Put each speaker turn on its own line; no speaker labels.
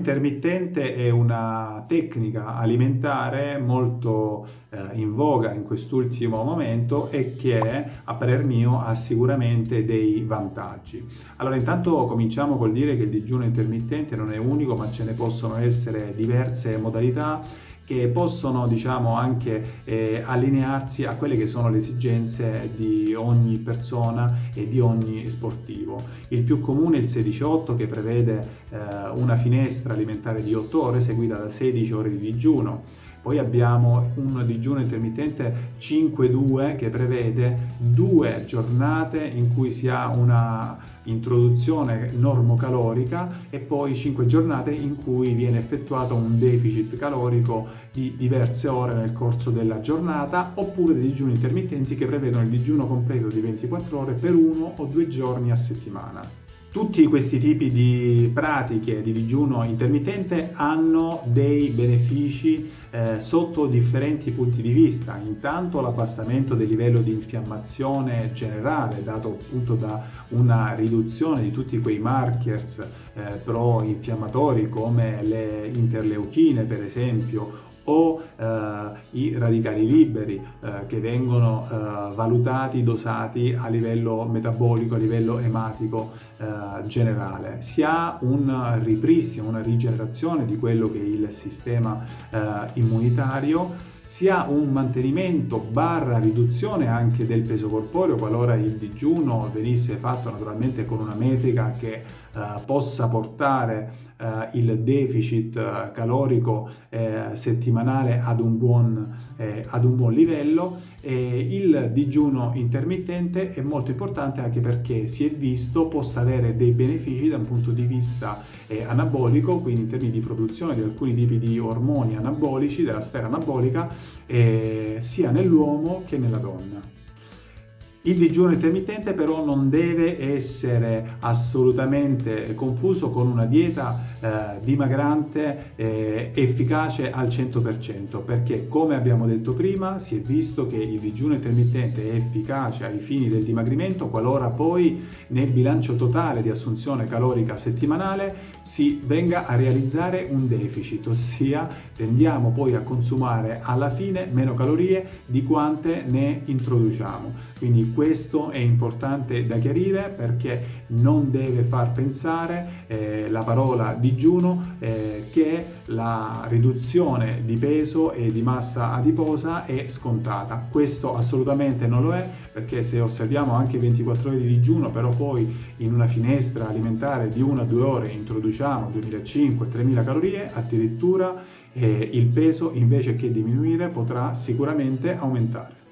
intermittente è una tecnica alimentare molto in voga in quest'ultimo momento e che, a parer mio, ha sicuramente dei vantaggi. Allora, intanto cominciamo col dire che il digiuno intermittente non è unico, ma ce ne possono essere diverse modalità che possono, diciamo, anche allinearsi a quelle che sono le esigenze di ogni persona e di ogni sportivo. Il più comune è il 16-8, che prevede una finestra alimentare di 8 ore seguita da 16 ore di digiuno. Poi abbiamo un digiuno intermittente 5-2 che prevede 2 giornate in cui si ha una introduzione normocalorica e poi 5 giornate in cui viene effettuato un deficit calorico di diverse ore nel corso della giornata, oppure dei digiuni intermittenti che prevedono il digiuno completo di 24 ore per 1 o 2 giorni a settimana. Tutti questi tipi di pratiche di digiuno intermittente hanno dei benefici sotto differenti punti di vista. Intanto l'abbassamento del livello di infiammazione generale, dato appunto da una riduzione di tutti quei markers pro-infiammatori come le interleuchine, per esempio, o i radicali liberi che vengono valutati, dosati a livello metabolico, a livello ematico generale. Si ha un ripristino, una rigenerazione di quello che è il sistema immunitario, si ha un mantenimento / riduzione anche del peso corporeo qualora il digiuno venisse fatto naturalmente con una metrica che possa portare il deficit calorico settimanale ad un buon livello. Il digiuno intermittente è molto importante anche perché si è visto possa avere dei benefici da un punto di vista anabolico, quindi in termini di produzione di alcuni tipi di ormoni anabolici della sfera anabolica, sia nell'uomo che nella donna. Il digiuno intermittente però non deve essere assolutamente confuso con una dieta dimagrante efficace al 100%, perché, come abbiamo detto prima, si è visto che il digiuno intermittente è efficace ai fini del dimagrimento qualora poi nel bilancio totale di assunzione calorica settimanale si venga a realizzare un deficit, ossia tendiamo poi a consumare alla fine meno calorie di quante ne introduciamo. Quindi questo è importante da chiarire, perché non deve far pensare la parola digiuno che la riduzione di peso e di massa adiposa è scontata. Questo assolutamente non lo è, perché se osserviamo anche 24 ore di digiuno, però poi in una finestra alimentare di 1-2 ore introduciamo 2500-3000 calorie, addirittura il peso invece che diminuire potrà sicuramente aumentare.